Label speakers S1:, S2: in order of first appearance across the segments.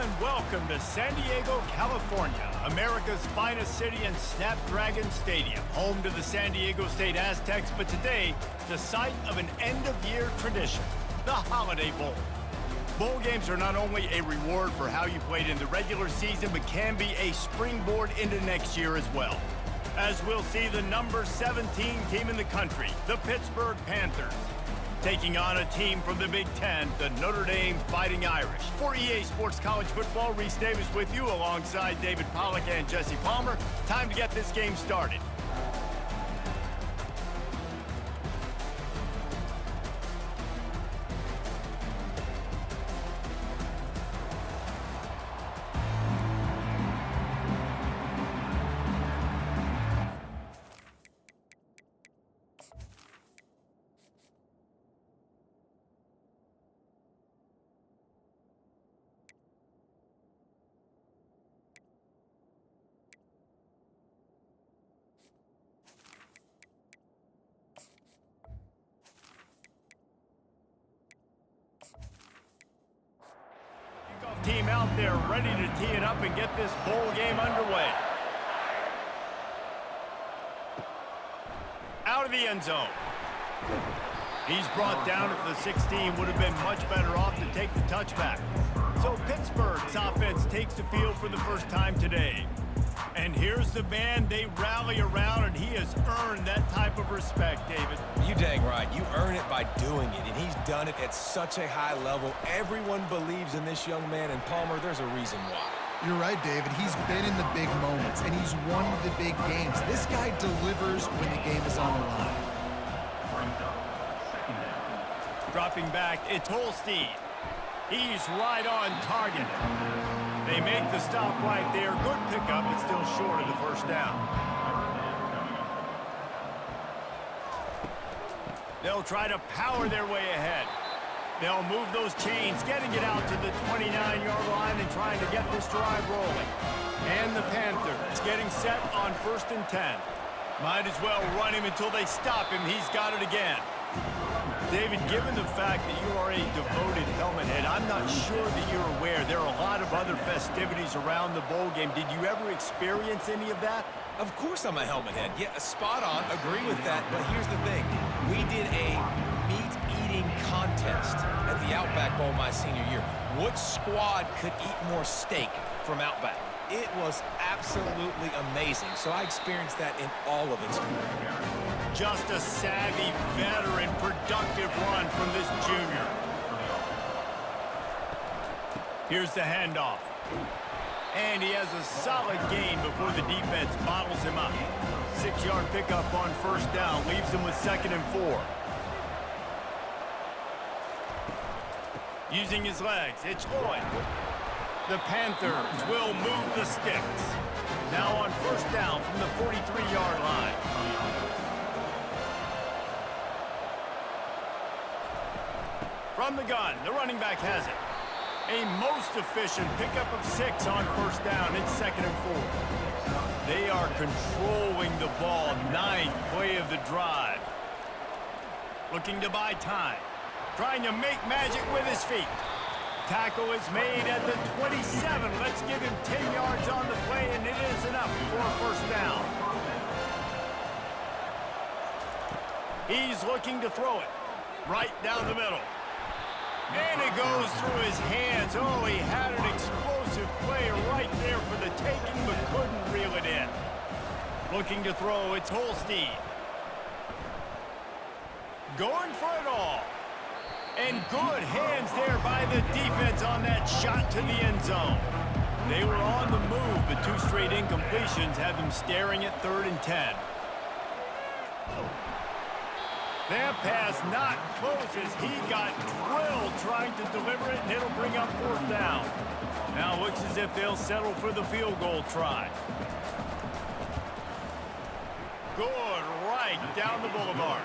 S1: and welcome to San Diego, California, America's finest city and Snapdragon Stadium, home to the San Diego State Aztecs, but today, the site of an end-of-year tradition, the Holiday Bowl. Bowl games are not only a reward for how you played in the regular season, but can be a springboard into next year as well. As we'll see the number 17 team in the country, the Pittsburgh Panthers, taking on a team from the Big Ten, the Notre Dame Fighting Irish. For EA Sports College Football, Reese Davis with you alongside David Pollack and Jesse Palmer. Time to get this game started. Team out there ready to tee it up and get this bowl game underway. Out of the end zone. He's brought down at the 16. Would have been much better off to take the touchback. So Pittsburgh's offense takes the field for the first time today. And here's the man they rally around, and he has earned that type of respect, David.
S2: You dang right. You earn it by doing it, and he's done it at such a high level. Everyone believes in this young man, and Palmer, there's a reason why.
S3: You're right, David. He's been in the big moments, and he's won the big games. This guy delivers when the game is on the line.
S1: Dropping back, it's Holstein. He's right on target. They make the stop right there. Good pickup, but still short of the first down. They'll try to power their way ahead. They'll move those chains, getting it out to the 29-yard line and trying to get this drive rolling. And the Panthers getting set on 1st and 10. Might as well run him until they stop him. He's got it again. David, given the fact that you are a devoted helmet head, I'm not sure that you're aware there are a lot of other festivities around the bowl game. Did you ever experience any of that?
S2: Of course I'm a helmet head. Yeah, spot on. Agree with that. But here's the thing. We did a meat-eating contest at the Outback Bowl my senior year. Which squad could eat more steak from Outback? It was absolutely amazing. So I experienced that in all of its glory.
S1: Just a savvy, veteran, productive run from this junior. Here's the handoff. And he has a solid gain before the defense bottles him up. 6-yard pickup on 1st down, leaves him with 2nd and 4. Using his legs, it's Lloyd. The Panthers will move the sticks. Now on 1st down from the 43-yard line. From the gun, the running back has it. A most efficient pickup of 6 on 1st down. It's 2nd and 4. They are controlling the ball. 9th play of the drive. Looking to buy time. Trying to make magic with his feet. Tackle is made at the 27. Let's give him 10 yards on the play, and it is enough for a 1st down. He's looking to throw it right down the middle. And it goes through his hands. Oh, he had an explosive play right there for the taking, but couldn't reel it in. Looking to throw, it's Holstein. Going for it all. And good hands there by the defense on that shot to the end zone. They were on the move, but 2 straight incompletions have them staring at 3rd and 10. That pass not close as he got drilled trying to deliver it, and it'll bring up 4th down. Now looks as if they'll settle for the field goal try. Good right down the boulevard.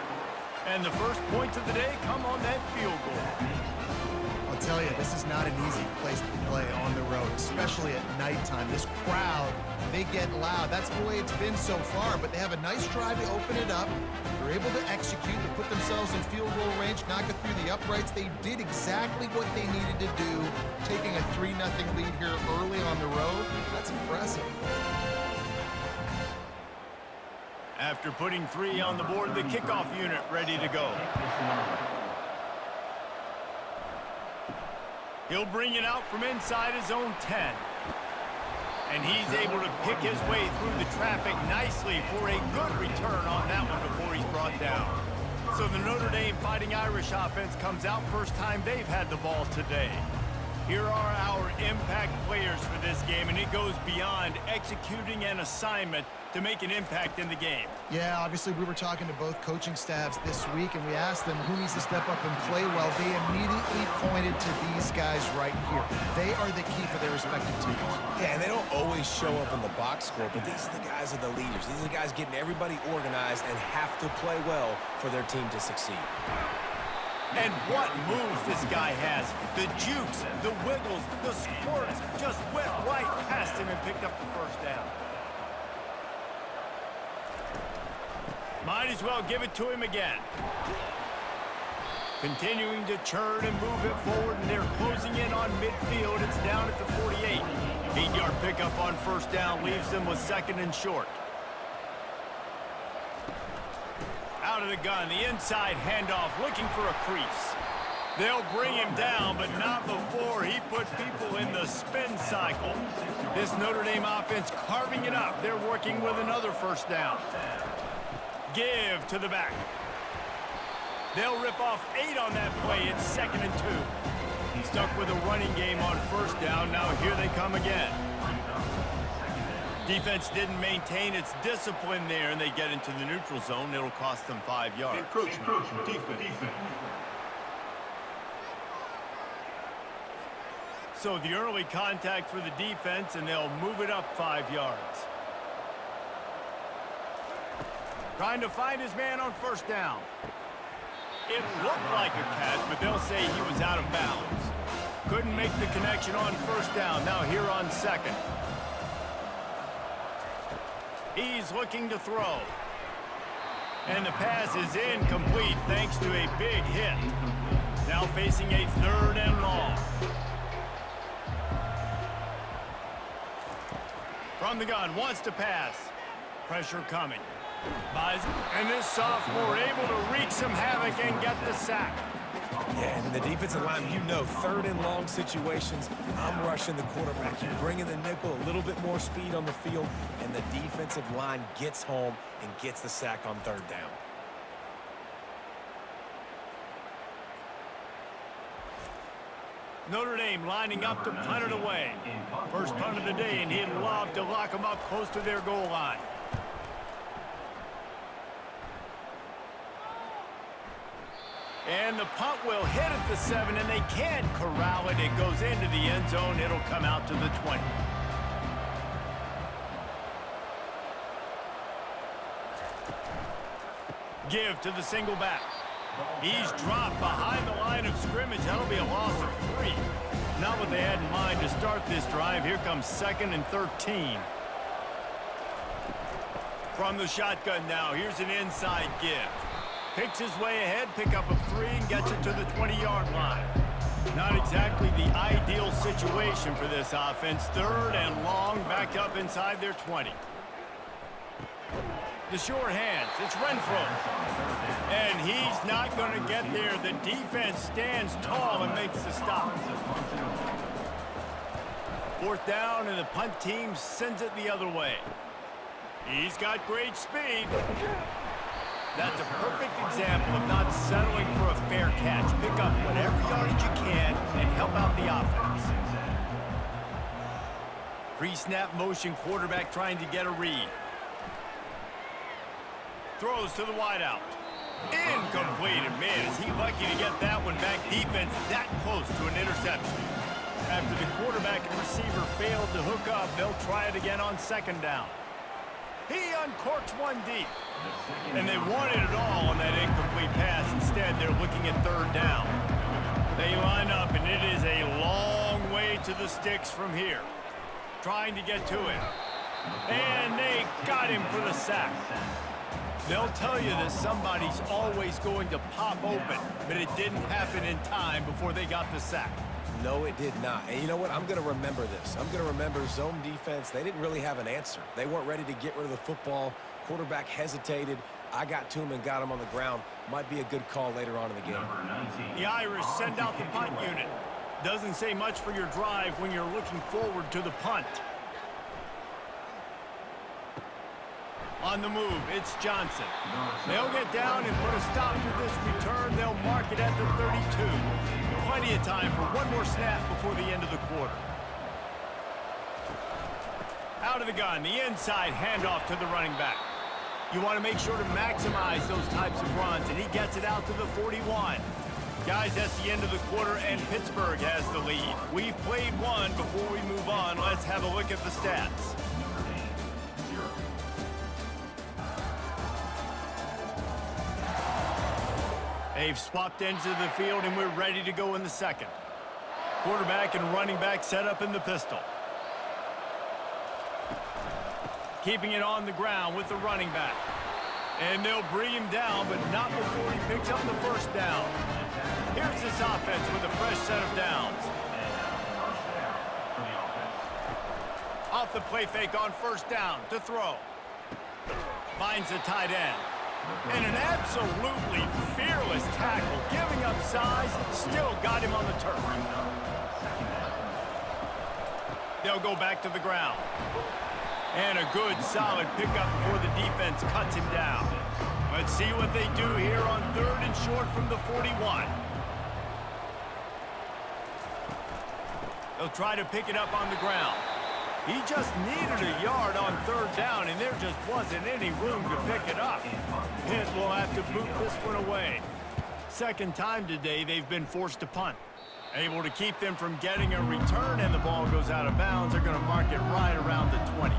S1: And the first points of the day come on that field goal.
S3: I'll tell you, this is not an easy place to play on the road, especially at nighttime. This crowd, they get loud. That's the way it's been so far, but they have a nice drive to open it up. They're able to execute, to put themselves in field goal range, knock it through the uprights. They did exactly what they needed to do, taking a 3-0 7-0 lead here early on the road. That's impressive.
S1: After putting 3 on the board, the kickoff unit ready to go. He'll bring it out from inside his own 10. And he's able to pick his way through the traffic nicely for a good return on that one before he's brought down. So the Notre Dame Fighting Irish offense comes out first time they've had the ball today. Here are our impact players for this game, and it goes beyond executing an assignment to make an impact in the game.
S3: Yeah, obviously we were talking to both coaching staffs this week, and we asked them who needs to step up and play well. They immediately pointed to these guys right here. They are the key for their respective teams.
S2: Yeah, and they don't always show up in the box score, but these are the guys are the leaders. These are the guys getting everybody organized and have to play well for their team to succeed.
S1: And what moves this guy has. The jukes, the wiggles, the squirts, just went right past him and picked up the first down. Might as well give it to him again. Continuing to churn and move it forward, and they're closing in on midfield. It's down at the 48. 8-yard pickup on first down leaves them with 2nd and short. Out of the gun, the inside handoff, looking for a crease. They'll bring him down, but not before he put people in the spin cycle. This Notre Dame offense carving it up. They're working with another first down. Give to the back. They'll rip off 8 on that play. It's 2nd and 2. He's stuck with a running game on first down. Now here they come again. Defense didn't maintain its discipline there, and they get into the neutral zone. It'll cost them 5 yards.
S4: Encroachment. Defense.
S1: So the early contact for the defense, and they'll move it up 5 yards. Trying to find his man on first down. It looked like a catch, but they'll say he was out of bounds. Couldn't make the connection on first down. Now here on 2nd. He's looking to throw. And the pass is incomplete thanks to a big hit. Now facing a 3rd and long. From the gun, wants to pass. Pressure coming. And this sophomore able to wreak some havoc and get the sack.
S2: Yeah, and the defensive line, you know, 3rd and long situations, I'm rushing the quarterback. You bring in the nickel, a little bit more speed on the field, and the defensive line gets home and gets the sack on 3rd down.
S1: Notre Dame lining up to punt it away. First punt of the day, and he'd love to lock them up close to their goal line. And the punt will hit at the 7, and they can't corral it. It goes into the end zone. It'll come out to the 20. Give to the single back. He's dropped behind the line of scrimmage. That'll be a loss of 3. Not what they had in mind to start this drive. Here comes 2nd and 13. From the shotgun now, here's an inside give. Picks his way ahead, pick up a 3, and gets it to the 20-yard line. Not exactly the ideal situation for this offense. 3rd and long, back up inside their 20. The short hands, it's Renfro. And he's not going to get there. The defense stands tall and makes the stop. 4th down, and the punt team sends it the other way. He's got great speed. That's a perfect example of not settling for a fair catch. Pick up whatever yardage you can and help out the offense. Pre-snap motion quarterback trying to get a read. Throws to the wideout. Incomplete. And man, is he lucky to get that one back. Defense that close to an interception. After the quarterback and receiver failed to hook up, they'll try it again on 2nd down. He uncorks one deep. And they wanted it all on that incomplete pass. Instead, they're looking at 3rd down. They line up, and it is a long way to the sticks from here. Trying to get to him. And they got him for the sack. They'll tell you that somebody's always going to pop open, but it didn't happen in time before they got the sack.
S2: No, it did not. And you know what? I'm going to remember this. I'm going to remember zone defense. They didn't really have an answer. They weren't ready to get rid of the football. Quarterback hesitated. I got to him and got him on the ground. Might be a good call later on in the game.
S1: The Irish send out the punt unit. Doesn't say much for your drive when you're looking forward to the punt. On the move, it's Johnson. They'll get down and put a stop to this return. They'll mark it at the 32. Plenty of time for one more snap before the end of the quarter. Out of the gun, the inside handoff to the running back. You want to make sure to maximize those types of runs, and he gets it out to the 41. Guys, that's the end of the quarter, and Pittsburgh has the lead. We've played one. Before we move on, let's have a look at the stats. They've swapped ends of the field, and we're ready to go in the second. Quarterback and running back set up in the pistol. Keeping it on the ground with the running back. And they'll bring him down, but not before he picks up the first down. Here's this offense with a fresh set of downs. Off the play fake on first down to throw. Finds the tight end. And an absolutely fearless tackle, giving up size, still got him on the turf. They'll go back to the ground. And a good, solid pickup before the defense cuts him down. Let's see what they do here on 3rd and short from the 41. They'll try to pick it up on the ground. He just needed a yard on 3rd down, and there just wasn't any room to pick it up. Pitt will have to boot this one away. Second time today they've been forced to punt. Able to keep them from getting a return, and the ball goes out of bounds. They're going to mark it right around the 20.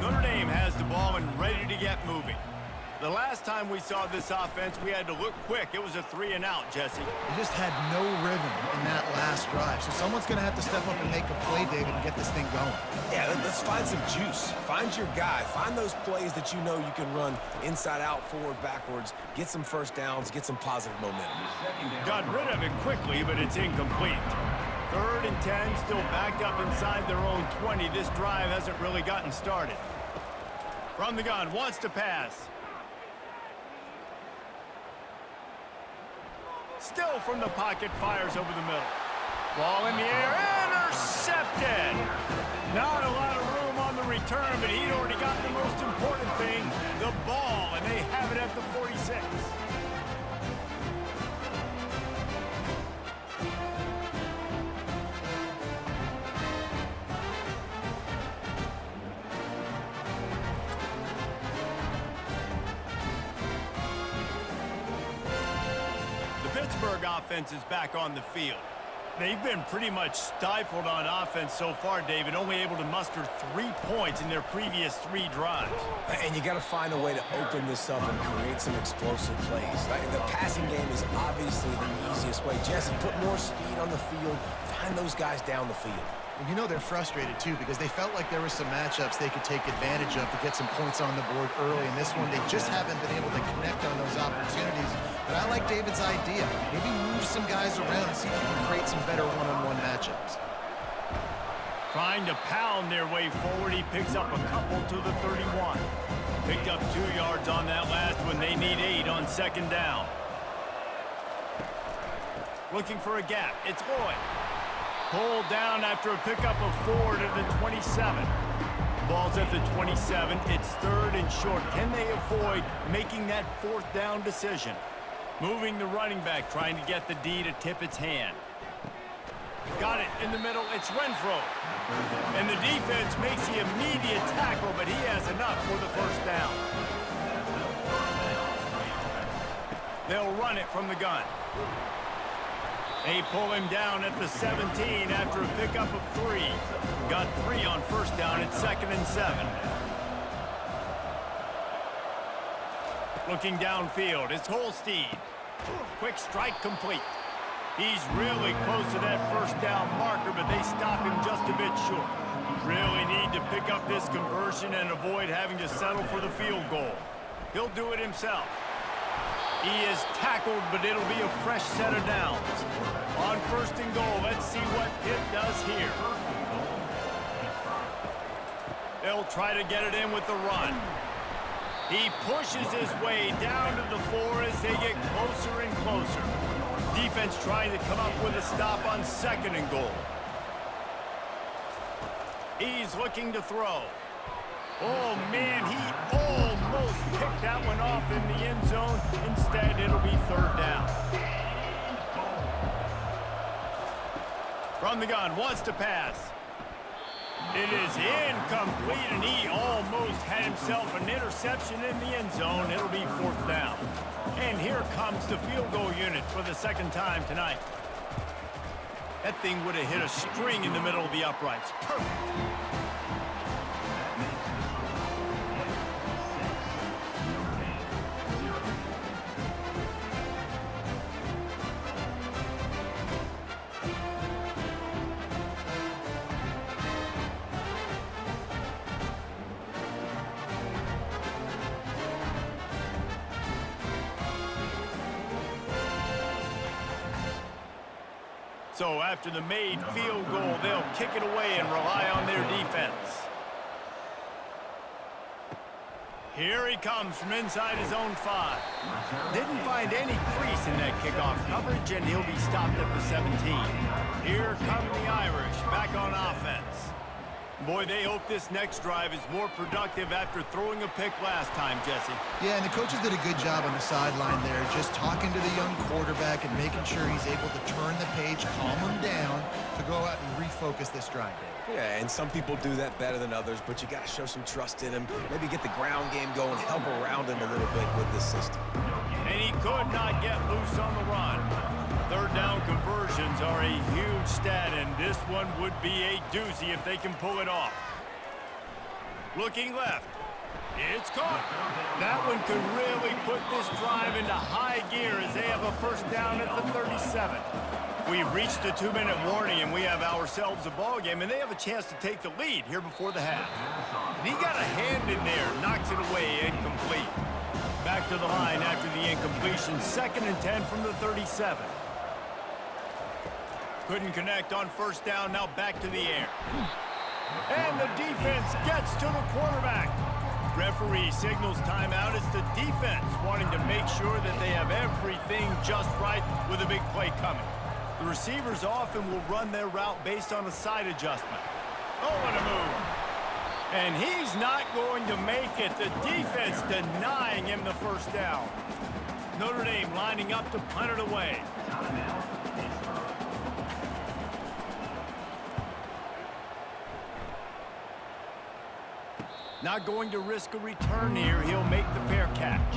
S1: Notre Dame has the ball and ready to get moving. The last time we saw this offense, we had to look quick. It was a 3-and-out, Jesse.
S3: They just had no rhythm in that last drive. So someone's going to have to step up and make a play, David, and get this thing going.
S2: Yeah, let's find some juice. Find your guy. Find those plays that you know you can run inside out, forward, backwards. Get some first downs. Get some positive momentum.
S1: Got rid of it quickly, but it's incomplete. 3rd and 10, still backed up inside their own 20. This drive hasn't really gotten started. From the gun, wants to pass. Still from the pocket, fires over the middle. Ball in the air, intercepted! Not a lot of room on the return, but he'd already got the most important thing, the ball, and they have it at the 46. Pittsburgh offense is back on the field. They've been pretty much stifled on offense so far, David, only able to muster 3 points in their previous 3 drives.
S2: And you got to find a way to open this up and create some explosive plays. The passing game is obviously the easiest way. Jesse, put more speed on the field. Find those guys down the field.
S3: And you know they're frustrated, too, because they felt like there were some matchups they could take advantage of to get some points on the board early. In this one, they just haven't been able to connect on those opportunities. But I like David's idea. Maybe move some guys around and see if you can create some better one-on-one matchups.
S1: Trying to pound their way forward, he picks up a couple to the 31. Picked up 2 yards on that last one. They need 8 on 2nd down. Looking for a gap. It's Lloyd. Pulled down after a pickup of 4 to the 27. Ball's at the 27. It's 3rd and short. Can they avoid making that 4th down decision? Moving the running back, trying to get the D to tip its hand. Got it in the middle. It's Renfro. And the defense makes the immediate tackle, but he has enough for the first down. They'll run it from the gun. They pull him down at the 17 after a pickup of 3. Got 3 on first down at 2nd and 7. Looking downfield, it's Holstein. Quick strike complete. He's really close to that first down marker, but they stop him just a bit short. Really need to pick up this conversion and avoid having to settle for the field goal. He'll do it himself. He is tackled, but it'll be a fresh set of downs. On 1st and goal, let's see what Pitt does here. They'll try to get it in with the run. He pushes his way down to the 4 as they get closer and closer. Defense trying to come up with a stop on 2nd and goal. He's looking to throw. Oh, man, he almost picked that one off in the end zone. Instead, it'll be 3rd down. From the gun, wants to pass. It is incomplete, and he almost had himself an interception in the end zone. It'll be 4th down. And here comes the field goal unit for the 2nd time tonight. That thing would have hit a string in the middle of the uprights. Perfect. So after the made field goal, they'll kick it away and rely on their defense. Here he comes from inside his own 5. Didn't find any crease in that kickoff coverage, and he'll be stopped at the 17. Here come the Irish back on offense. Boy, they hope this next drive is more productive after throwing a pick last time, Jesse.
S3: Yeah, and the coaches did a good job on the sideline there, just talking to the young quarterback and making sure he's able to turn the page, calm him down, to go out and refocus this drive.
S2: Yeah, and some people do that better than others, but you got to show some trust in him. Maybe get the ground game going, help around him a little bit with this system.
S1: And he could not get loose on the run. 3rd down conversions are a huge stat, and this one would be a doozy if they can pull it off. Looking left. It's caught. That one could really put this drive into high gear as they have a 1st down at the 37. We've reached the 2-minute warning, and we have ourselves a ball game, and they have a chance to take the lead here before the half. And he got a hand in there, knocks it away, incomplete. Back to the line after the incompletion. 2nd and 10 from the 37. Couldn't connect on 1st down, now back to the air. And the defense gets to the quarterback. Referee signals timeout. It's the defense wanting to make sure that they have everything just right with a big play coming. The receivers often will run their route based on a side adjustment. Oh, what a move. And he's not going to make it. The defense denying him the 1st down. Notre Dame lining up to punt it away. Not going to risk a return here. He'll make the fair catch.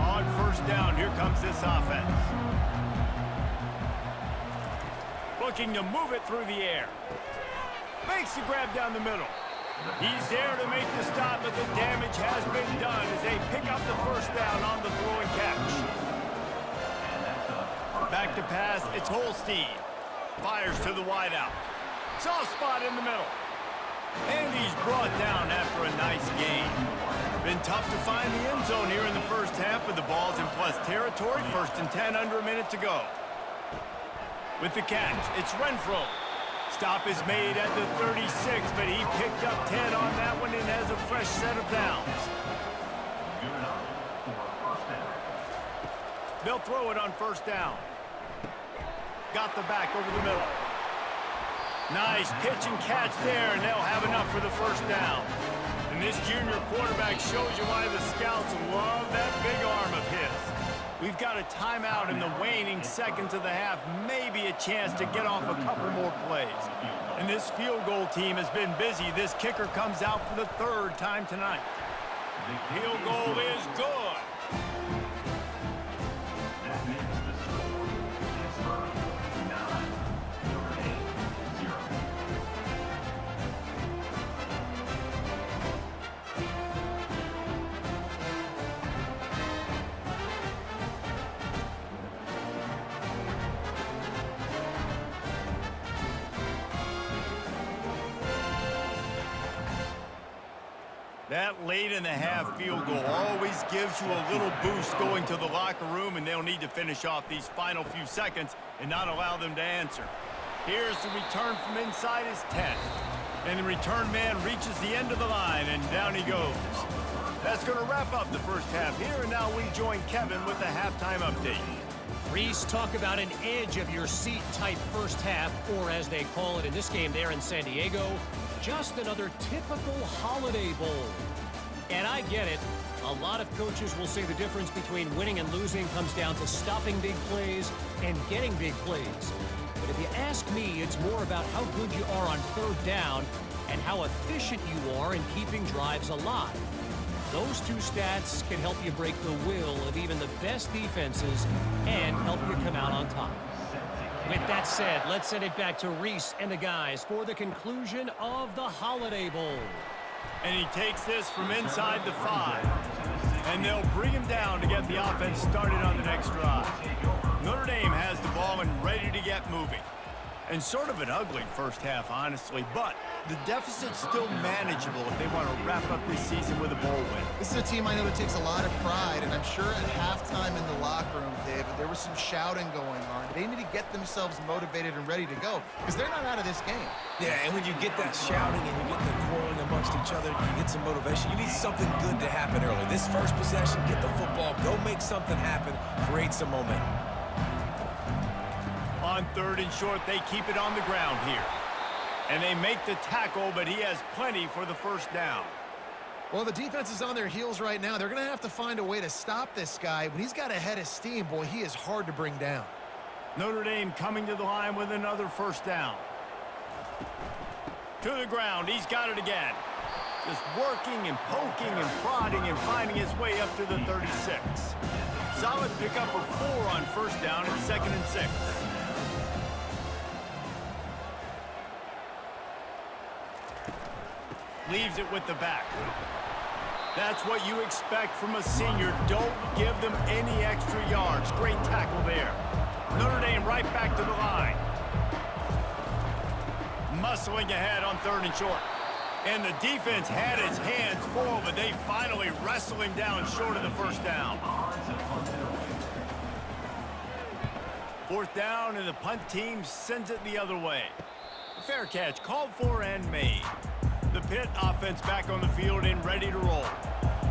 S1: On 1st down, here comes this offense. Looking to move it through the air. Makes the grab down the middle. He's there to make the stop, but the damage has been done as they pick up the 1st down on the throw and catch. Back to pass, it's Holstein. Fires to the wideout. Soft spot in the middle. And he's brought down after a nice gain. Been tough to find the end zone here in the 1st half, but the ball's in plus territory. 1st and 10, under a minute to go. With the catch, it's Renfro. Stop is made at the 36, but he picked up 10 on that one and has a fresh set of downs. They'll throw it on 1st down. Got the back over the middle. Nice pitch and catch there, and they'll have enough for the 1st down. And this junior quarterback shows you why the scouts love that big arm of his. We've got a timeout in the waning seconds of the half, maybe a chance to get off a couple more plays. And this field goal team has been busy. This kicker comes out for the 3rd time tonight. Field goal is good. That late in the half field goal always gives you a little boost going to the locker room, and they'll need to finish off these final few seconds and not allow them to answer. Here's the return from inside his 10. And the return man reaches the end of the line, and down he goes. That's going to wrap up the first half here, and now we join Kevin with the halftime update.
S5: Reese, talk about an edge-of-your-seat type first half, or as they call it in this game there in San Diego, just another typical Holiday Bowl. And I get it. A lot of coaches will say the difference between winning and losing comes down to stopping big plays and getting big plays. But if you ask me, it's more about how good you are on third down and how efficient you are in keeping drives alive. Those two stats can help you break the will of even the best defenses and help you come out on top. With that said, let's send it back to Reese and the guys for the conclusion of the Holiday Bowl.
S1: And he takes this from inside the 5. And they'll bring him down to get the offense started on the next drive. Notre Dame has the ball and ready to get moving. And sort of an ugly first half, honestly, but the deficit's still manageable if they want to wrap up this season with a bowl win.
S3: This is a team I know that takes a lot of pride, and I'm sure at halftime in the locker room, David, there was some shouting going on. They need to get themselves motivated and ready to go, because they're not out of this game.
S2: Yeah, and when you get that shouting and you get the quarreling amongst each other, you get some motivation. You need something good to happen early. This first possession, get the football, go make something happen, create some momentum.
S1: On third and short, they keep it on the ground here. And they make the tackle, but he has plenty for the first down.
S3: Well, the defense is on their heels right now. They're going to have to find a way to stop this guy. When he's got a head of steam, boy, he is hard to bring down.
S1: Notre Dame coming to the line with another first down. To the ground, he's got it again. Just working and poking and prodding and finding his way up to the 36. Solid pickup of 4 on first down and 2nd and 6. Leaves it with the back. That's what you expect from a senior. Don't give them any extra yards. Great tackle there. Notre Dame right back to the line. Muscling ahead on 3rd and short. And the defense had its hands full, but they finally wrestle him down short of the first down. 4th down, and the punt team sends it the other way. A fair catch called for and made. The Pitt offense back on the field and ready to roll.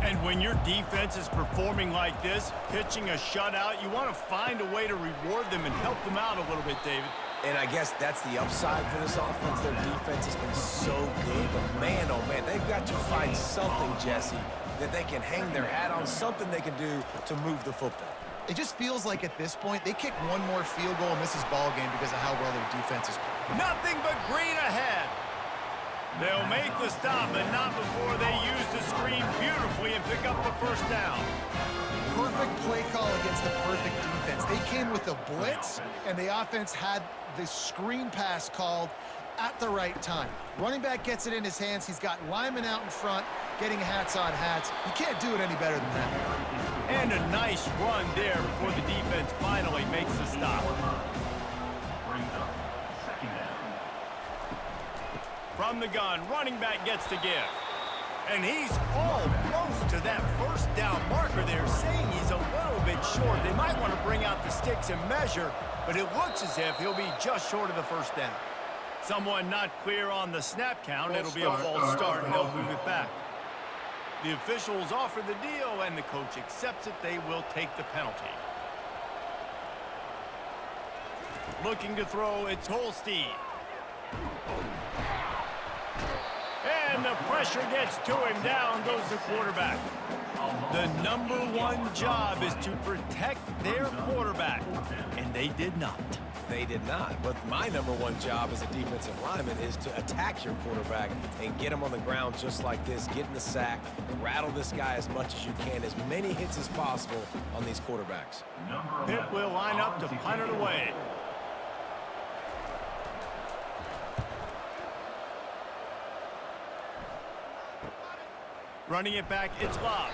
S1: And when your defense is performing like this, pitching a shutout, you want to find a way to reward them and help them out a little bit, David.
S2: And I guess that's the upside for this offense. Their defense has been so good, but man, oh man, they've got to find something, Jesse, that they can hang their hat on, something they can do to move the football.
S3: It just feels like at this point, they kick one more field goal and this is ball game because of how well their defense is playing.
S1: Nothing but green ahead. They'll make the stop, but not before they use the screen beautifully and pick up the first down.
S3: Perfect play call against the perfect defense. They came with the blitz, and the offense had the screen pass called at the right time. Running back gets it in his hands. He's got linemen out in front getting hats on hats. You can't do it any better than that.
S1: And a nice run there before the defense finally makes the stop. From the gun, running back gets to give. And he's almost to that first down marker there, saying he's a little bit short. They might want to bring out the sticks and measure, but it looks as if he'll be just short of the first down. Someone not clear on the snap count. It'll be a false start, and they'll move it back. The officials offer the deal, and the coach accepts it. They will take the penalty. Looking to throw, it's Holstein. And the pressure gets to him. Down goes the quarterback. The #1 job is to protect their quarterback, and they did not.
S2: They did not, but my #1 job as a defensive lineman is to attack your quarterback and get him on the ground just like this, get in the sack, rattle this guy as much as you can, as many hits as possible on these quarterbacks.
S1: Pitt will line up to punt it away. Running it back, it's Love.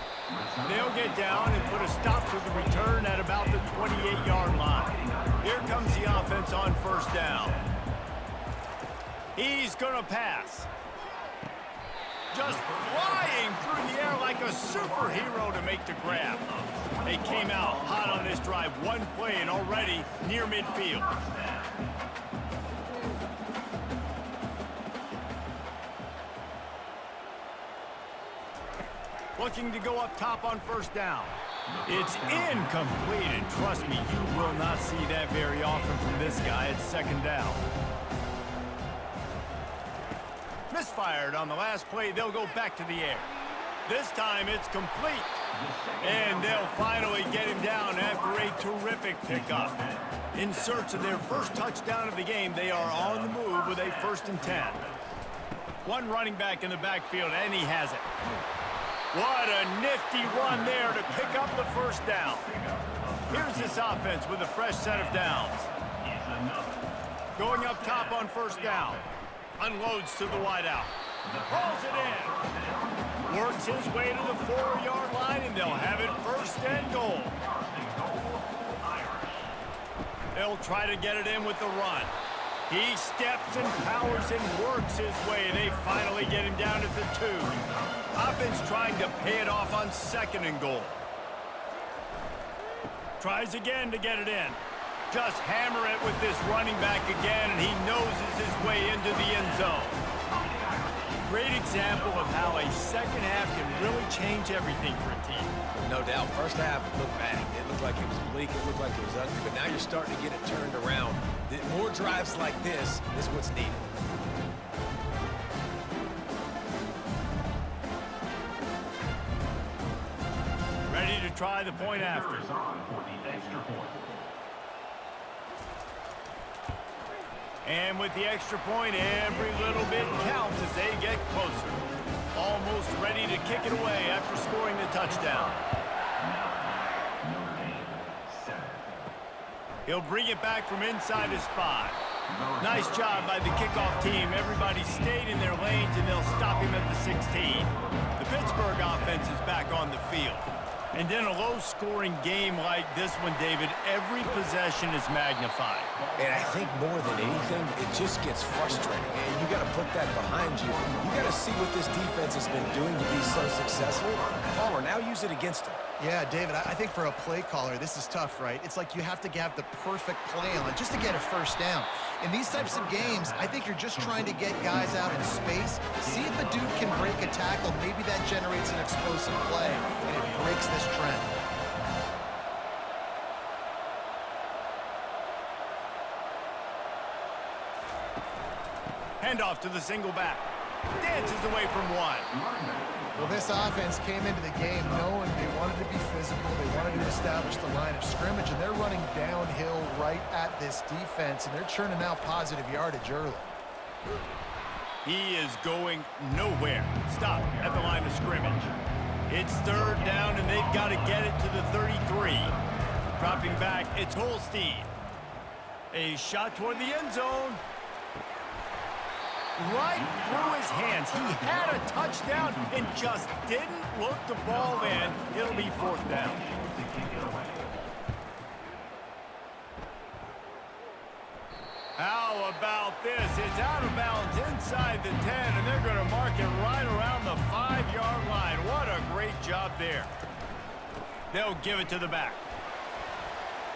S1: They'll get down and put a stop to the return at about the 28-yard line. Here comes the offense on first down. He's going to pass. Just flying through the air like a superhero to make the grab. They came out hot on this drive. One play and already near midfield. Looking to go up top on first down. It's incomplete, and trust me, you will not see that very often from this guy. It's second down. Misfired on the last play. They'll go back to the air. This time it's complete. And they'll finally get him down after a terrific pickup. In search of their first touchdown of the game, they are on the move with a 1st and 10. One running back in the backfield, and he has it. What a nifty run there to pick up the first down. Here's this offense with a fresh set of downs. Going up top on first down. Unloads to the wideout. Hauls it in. Works his way to the 4-yard line, and they'll have it 1st and goal. They'll try to get it in with the run. He steps and powers and works his way. They finally get him down at the 2. Offense trying to pay it off on 2nd and goal. Tries again to get it in. Just hammer it with this running back again, and he noses his way into the end zone. Great example of how a second half can really change everything for a team.
S2: No doubt. First half looked bad. It looked like it was bleak. It looked like it was ugly. But now you're starting to get it turned around. More drives like this is what's needed.
S1: Ready to try the point after. And with the extra point, every little bit counts as they get closer. Almost ready to kick it away after scoring the touchdown. He'll bring it back from inside his 5. Nice job by the kickoff team. Everybody stayed in their lanes, and they'll stop him at the 16. The Pittsburgh offense is back on the field. And in a low-scoring game like this one, David, every possession is magnified.
S2: And I think more than anything, it just gets frustrating. And you got to put that behind you. You got to see what this defense has been doing to be so successful. Palmer, now use it against them.
S3: Yeah, David, I think for a play caller, this is tough, right? It's like you have to have the perfect play on it just to get a first down. In these types of games, I think you're just trying to get guys out in space, see if a dude can break a tackle. Maybe that generates an explosive play, and it breaks this trend.
S1: Handoff to the single back. Dances away from one.
S3: Well, this offense came into the game knowing they wanted to be physical. They wanted to establish the line of scrimmage, and they're running downhill right at this defense, and they're churning out positive yardage early.
S1: He is going nowhere. Stop at the line of scrimmage. It's 3rd down, and they've got to get it to the 33. Dropping back, it's Holstein. A shot toward the end zone. Right through his hands. He had a touchdown and just didn't look the ball in. It'll be 4th down. How about this? It's out of bounds inside the 10, and they're going to mark it right around the 5-yard line. What a great job there. They'll give it to the back.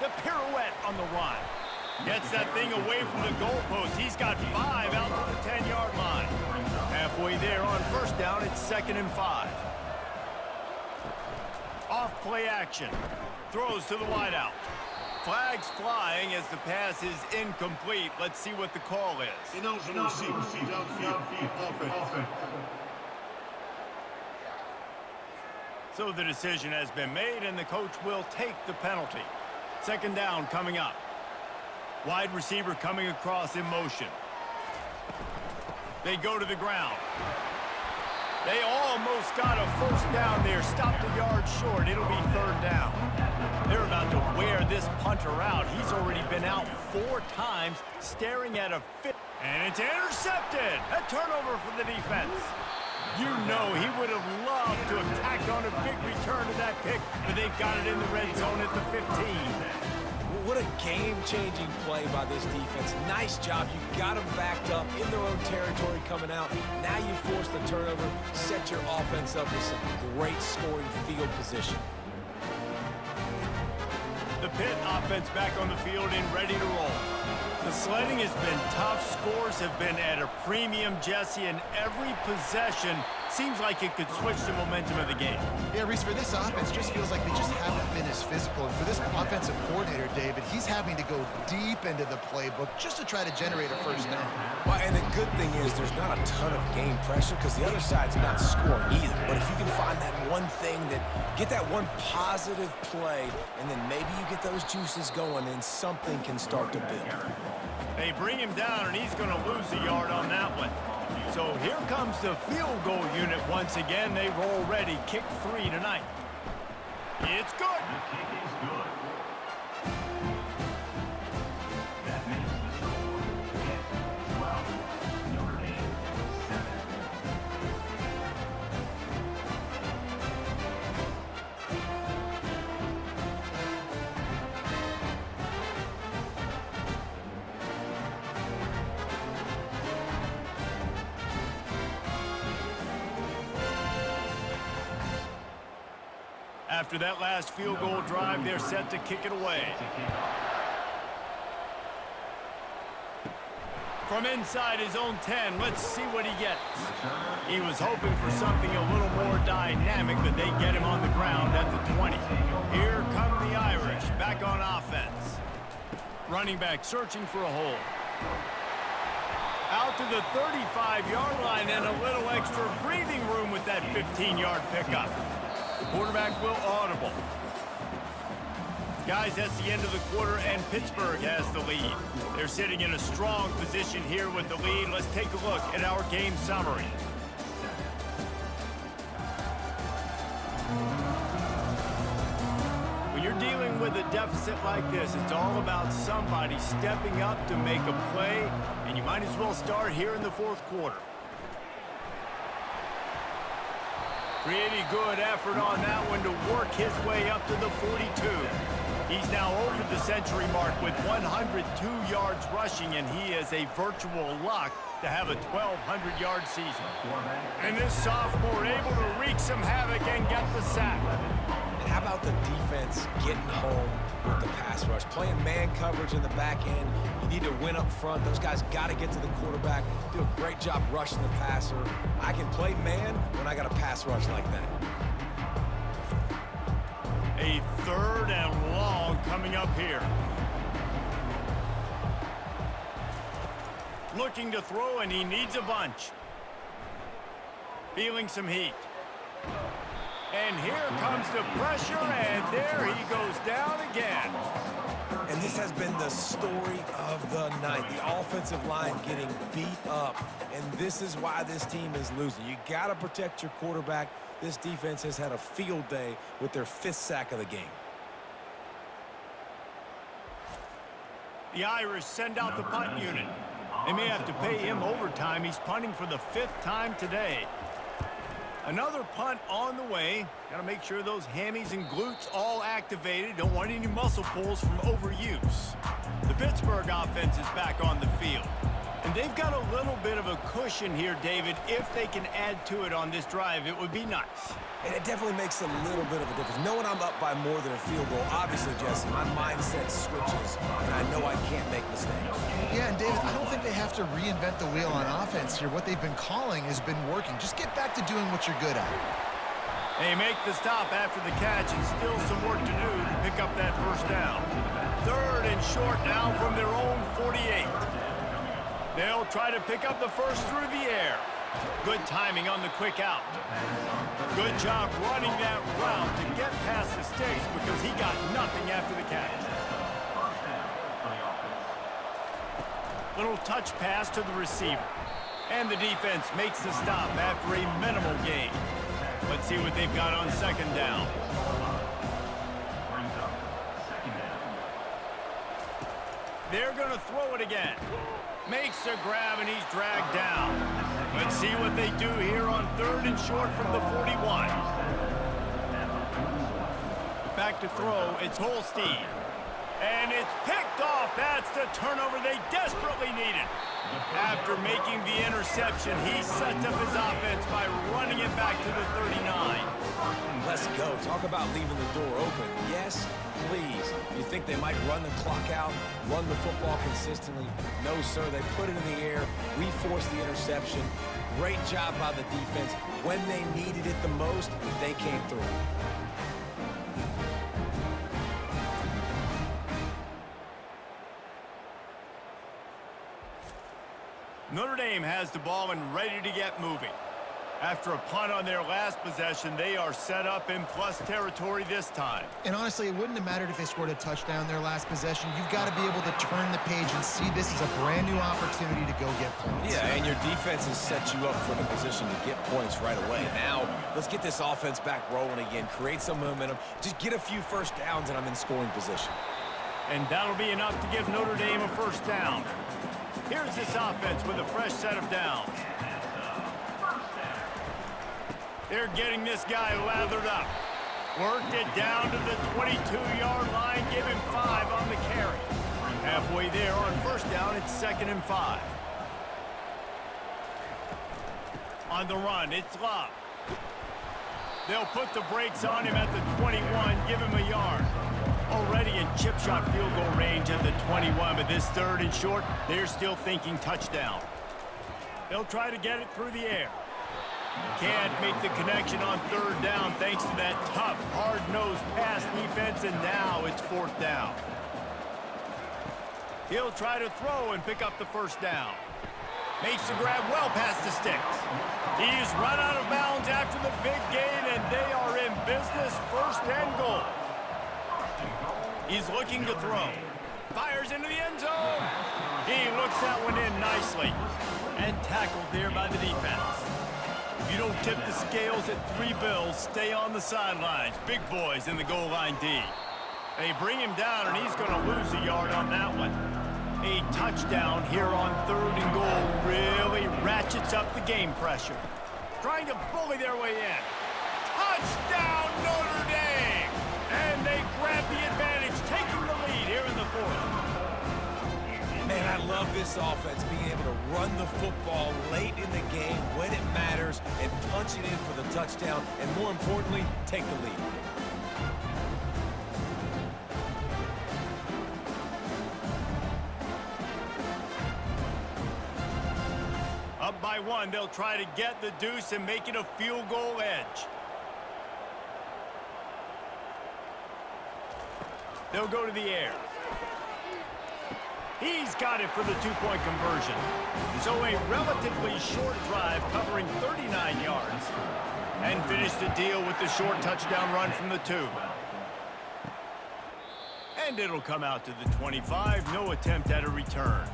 S1: The pirouette on the run. Gets that thing away from the goalpost. He's got 5 out to the 10-yard line. Halfway there on first down, it's 2nd and 5. Off play action. Throws to the wideout. Flags flying as the pass is incomplete. Let's see what the call is. So the decision has been made, and the coach will take the penalty. 2nd down coming up. Wide receiver coming across in motion. They go to the ground. They almost got a first down there. Stopped a yard short. It'll be 3rd down. They're about to wear this punter out. He's already been out 4 times, staring at a 5th. And it's intercepted. A turnover for the defense. You know he would have loved to have tacked on a big return to that pick, but they've got it in the red zone at the 15.
S2: What a game-changing play by this defense. Nice job. You got them backed up in their own territory coming out. Now you force the turnover, set your offense up with some great scoring field position.
S1: The Pitt offense back on the field and ready to roll. The sledding has been tough. Scores have been at a premium, Jesse, and every possession seems like it could switch the momentum of the game.
S3: Yeah, Reese, for this offense, just feels like they just haven't been as physical. And for this offensive coordinator, David, he's having to go deep into the playbook just to try to generate a first down.
S2: Well, and the good thing is there's not a ton of game pressure because the other side's not scoring either. But if you can find that one thing, get that one positive play, and then maybe you get those juices going and something can start to build.
S1: They bring him down, and he's going to lose a yard on that one. So here comes the field goal unit once again. They've already kicked 3 tonight. It's good.
S4: The kick is good. That makes the score 10-12. Notre Dame 7.
S1: After that last field goal drive, they're set to kick it away. From inside his own 10, let's see what he gets. He was hoping for something a little more dynamic, but they get him on the ground at the 20. Here come the Irish, back on offense. Running back searching for a hole. Out to the 35-yard line and a little extra breathing room with that 15-yard pickup. The quarterback will audible. Guys, that's the end of the quarter, and Pittsburgh has the lead. They're sitting in a strong position here with the lead. Let's take a look at our game summary. When you're dealing with a deficit like this, it's all about somebody stepping up to make a play, and you might as well start here in the fourth quarter. Pretty good effort on that one to work his way up to the 42. He's now over the century mark with 102 yards rushing, and he is a virtual lock to have a 1,200-yard season. And this sophomore able to wreak some havoc and get the sack.
S2: And how about the defense getting home with the pass rush? Playing man coverage in the back end. You need to win up front. Those guys got to get to the quarterback. Do a great job rushing the passer. I can play man when I got a pass rush like that.
S1: A 3rd and long coming up here. Looking to throw, and he needs a bunch. Feeling some heat. And here comes the pressure, and there he goes down again.
S2: And this has been the story of the night. The offensive line getting beat up, and this is why this team is losing. You got to protect your quarterback. This defense has had a field day with their 5th sack of the game.
S1: The Irish send out the punt unit. They may have to pay him overtime. He's punting for the 5th time today. Another punt on the way. Got to make sure those hammies and glutes all activated. Don't want any muscle pulls from overuse. The Pittsburgh offense is back on the field. And they've got a little bit of a cushion here, David. If they can add to it on this drive, it would be nice.
S2: And it definitely makes a little bit of a difference. Knowing I'm up by more than a field goal, obviously, Jesse, my mindset switches, and I know I can't make mistakes.
S3: Yeah, and David, I don't think they have to reinvent the wheel on offense here. What they've been calling has been working. Just get back to doing what you're good at.
S1: They make the stop after the catch, and still some work to do to pick up that first down. 3rd and short now from their own 48. They'll try to pick up the first through the air. Good timing on the quick out. Good job running that route to get past the sticks because he got nothing after the catch. Little touch pass to the receiver. And the defense makes the stop after a minimal gain. Let's see what they've got on 2nd down. They're going to throw it again. Makes a grab, and he's dragged down. Let's see what they do here on 3rd and short from the 41. Back to throw, it's Holstein. And it's picked off. That's the turnover they desperately needed. After making the interception, he sets up his offense by running it back to the 39.
S2: Let's go. Talk about leaving the door open. Yes, please. You think they might run the clock out, run the football consistently? No, sir. They put it in the air. We forced the interception. Great job by the defense. When they needed it the most, they came through.
S1: Notre Dame has the ball and ready to get moving. After a punt on their last possession, they are set up in plus territory this time.
S3: And honestly, it wouldn't have mattered if they scored a touchdown their last possession. You've got to be able to turn the page and see this is a brand new opportunity to go get points.
S2: Yeah, and your defense has set you up for the position to get points right away. Now, let's get this offense back rolling again, create some momentum, just get a few first downs, and I'm in scoring position.
S1: And that'll be enough to give Notre Dame a first down. Here's this offense with a fresh set of downs. They're getting this guy lathered up. Worked it down to the 22-yard line, give him 5 on the carry. Halfway there on first down, it's 2nd and 5. On the run, it's Love. They'll put the brakes on him at the 21, give him a yard. Already in chip shot field goal range at the 21, but this 3rd and short, they're still thinking touchdown. They'll try to get it through the air. Can't make the connection on 3rd down thanks to that tough, hard-nosed pass defense, and now it's 4th down. He'll try to throw and pick up the first down. Makes the grab well past the sticks. He's run out of bounds after the big gain, and they are in business, 1st and goal. He's looking to throw. Fires into the end zone. He looks that one in nicely. And tackled there by the defense. If you don't tip the scales at 3 bills, stay on the sidelines. Big boys in the goal line D. They bring him down, and he's going to lose a yard on that one. A touchdown here on 3rd and goal really ratchets up the game pressure. Trying to bully their way in. Touchdown, Notre Dame! And they grab the advantage, taking the lead here in the 4th.
S2: Man, I love this offense, being able to run the football late in the game when it matters and punch it in for the touchdown, and more importantly, take the lead.
S1: Up by 1, they'll try to get the deuce and make it a field goal edge. They'll go to the air. He's got it for the 2-point conversion. So a relatively short drive covering 39 yards. And finish the deal with the short touchdown run from the 2. And it'll come out to the 25. No attempt at a return.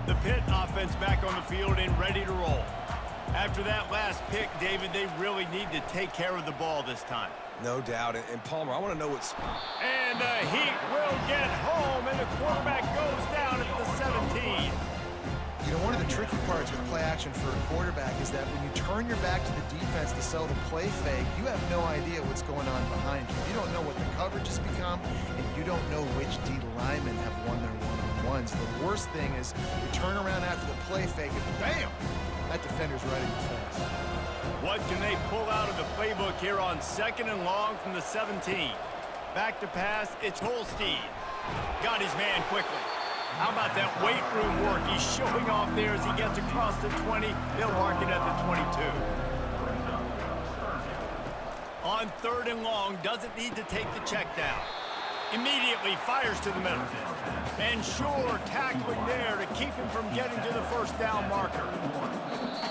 S1: The Pitt offense back on the field and ready to roll. After that last pick, David, they really need to take care of the ball this time.
S2: No doubt. And Palmer, I want to know what's...
S1: And the Heat will get home, and the quarterback goes down at the 17.
S3: You know, one of the tricky parts with play action for a quarterback is that when you turn your back to the defense to sell the play fake, you have no idea what's going on behind you. You don't know what the coverage has become, and you don't know which D linemen have won their one-on-ones. The worst thing is you turn around after the play fake, and bam! That defender's right in your face.
S1: What can they pull out of the playbook here on 2nd and long from the 17? Back to pass, it's Holstein. Got his man quickly. How about that weight room work? He's showing off there as he gets across the 20. They'll mark it at the 22. On 3rd and long, doesn't need to take the check down. Immediately fires to the middle. And sure, tackling there to keep him from getting to the first down marker.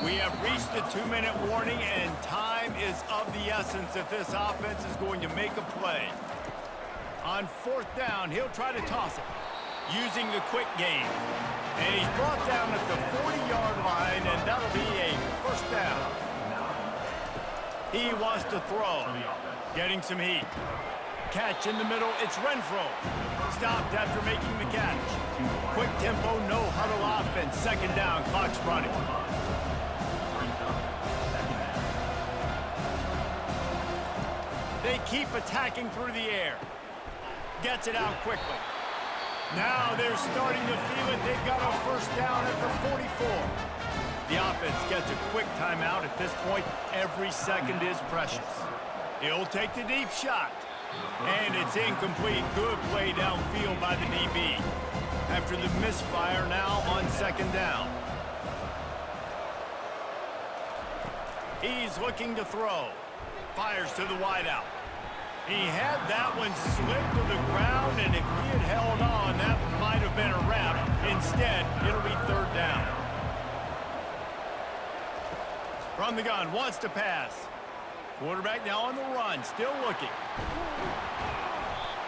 S1: We have reached the 2-minute warning, and time is of the essence if this offense is going to make a play. On 4th down, he'll try to toss it, using the quick game. And he's brought down at the 40-yard line, and that'll be a first down. He wants to throw, getting some heat. Catch in the middle, it's Renfro. Stopped after making the catch. Quick tempo, no huddle offense. 2nd down, clock's running. They keep attacking through the air. Gets it out quickly. Now they're starting to feel it. They've got a first down at the 44. The offense gets a quick timeout at this point. Every second is precious. He'll take the deep shot. And it's incomplete. Good play downfield by the DB. After the misfire, now on second down. He's looking to throw. Fires to the wideout. He had that one slip to the ground, and if he had held on, that might have been a wrap. Instead, it'll be third down. From the gun, wants to pass. Quarterback now on the run, still looking.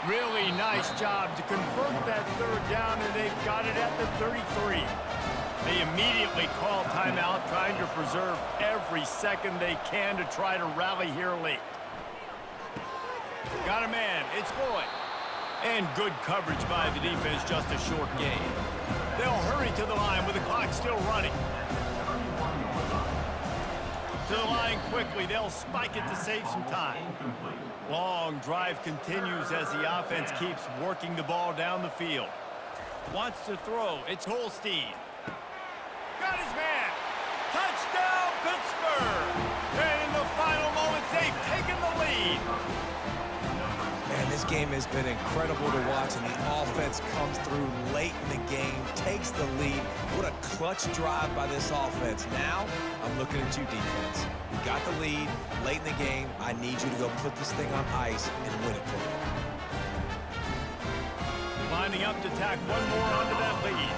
S1: Really nice job to convert that third down, and they've got it at the 33. They immediately call timeout, trying to preserve every second they can to try to rally here late. Got a man, it's Floyd. And good coverage by the defense, just a short gain. They'll hurry to the line with the clock still running. To the line quickly, they'll spike it to save some time. Long drive continues as the offense keeps working the ball down the field. Wants to throw, it's Holstein. Got his man. Touchdown, Pittsburgh! And in the final moments, they've taken the lead.
S2: Man, this game has been incredible to watch, and the offense comes through late in the game, takes the lead. What a clutch drive by this offense. Now, I'm looking at you, defense. You got the lead late in the game. I need you to go put this thing on ice and win it for me.
S1: Lining up to tack one more onto that lead.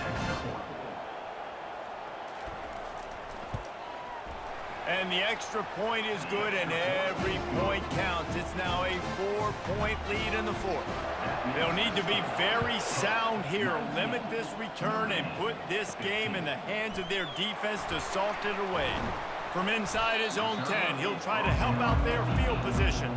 S1: And the extra point is good, and every point counts. It's now a 4-point lead in the fourth. They'll need to be very sound here, limit this return, and put this game in the hands of their defense to salt it away. From inside his own 10, he'll try to help out their field position.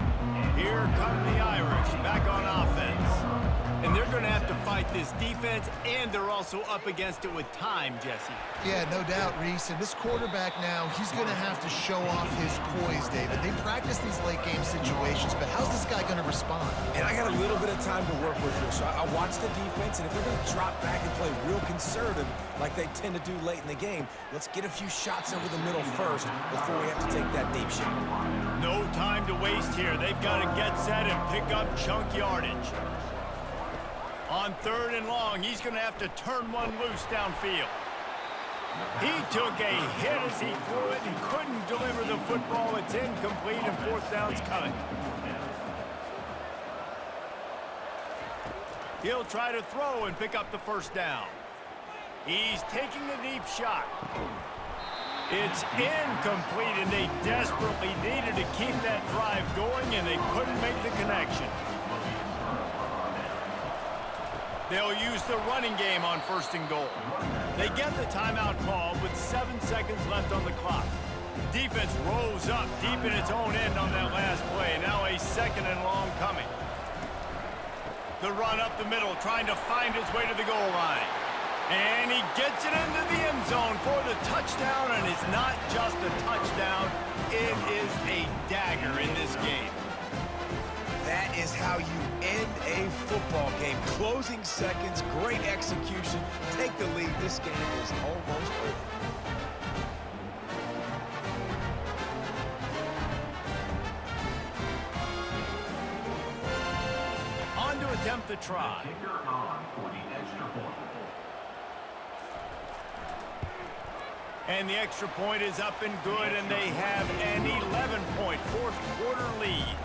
S1: Here come the Irish, back on offense. And they're going to have to fight this defense, and they're also up against it with time, Jesse.
S3: Yeah, no doubt, Reese. And this quarterback now, he's going to have to show off his poise, David. They practice these late-game situations, but how's this guy going to respond?
S2: And I got a little bit of time to work with here, so I watch the defense, and if they're going to drop back and play real conservative like they tend to do late in the game, let's get a few shots over the middle first before we have to take that deep shot.
S1: No time to waste here. They've got to get set and pick up chunk yardage. On third and long, he's going to have to turn one loose downfield. He took a hit as he threw it and couldn't deliver the football. It's incomplete, and fourth down's coming. He'll try to throw and pick up the first down. He's taking a deep shot. It's incomplete, and they desperately needed to keep that drive going, and they couldn't make the connection. They'll use the running game on first and goal. They get the timeout call with 7 seconds left on the clock. Defense rose up deep in its own end on that last play. Now a second and long coming. The run up the middle, trying to find his way to the goal line. And he gets it into the end zone for the touchdown, and it's not just a touchdown. It is a dagger in this game.
S2: That is how you end a football game. Closing seconds, great execution. Take the lead. This game is almost over.
S1: On to attempt the try.
S4: Kicker on for the extra point.
S1: And the extra point is up and good, and they have an 11-point fourth-quarter lead.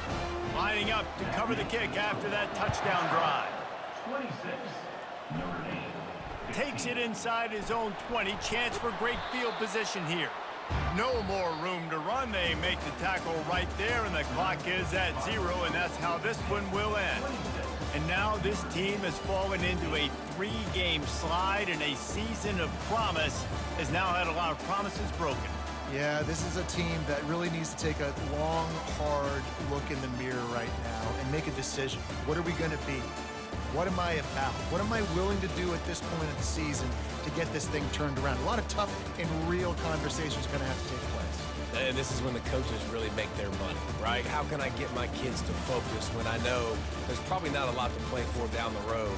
S1: Lining up to cover the kick after that touchdown drive.
S4: 26, Notre Dame.
S1: Takes it inside his own 20. Chance for great field position here. No more room to run. They make the tackle right there, and the clock is at 0, and that's how this one will end. And now this team has fallen into a 3-game slide, and a season of promise has now had a lot of promises broken.
S3: Yeah, this is a team that really needs to take a long, hard look in the mirror right now and make a decision. What are we going to be? What am I about? What am I willing to do at this point of the season to get this thing turned around? A lot of tough and real conversations are going to have to take place.
S2: And this is when the coaches really make their money, right? How can I get my kids to focus when I know there's probably not a lot to play for down the road?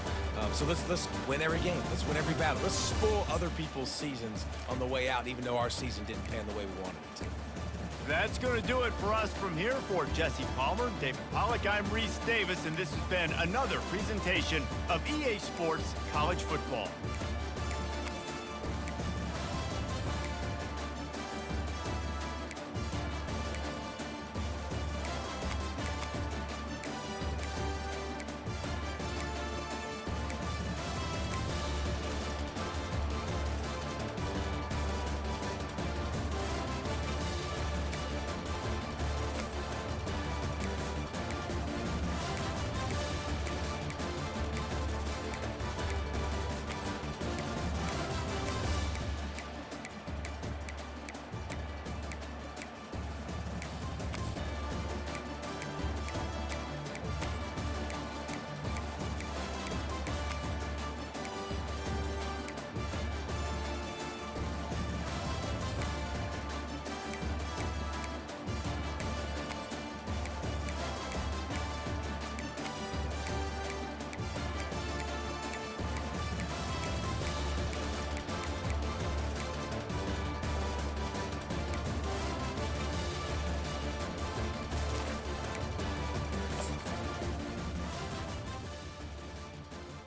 S2: So let's win every game. Let's win every battle. Let's spoil other people's seasons on the way out, even though our season didn't pan the way we wanted it to.
S1: That's going to do it for us from here. For Jesse Palmer, David Pollack, I'm Reese Davis, and this has been another presentation of EA Sports College Football.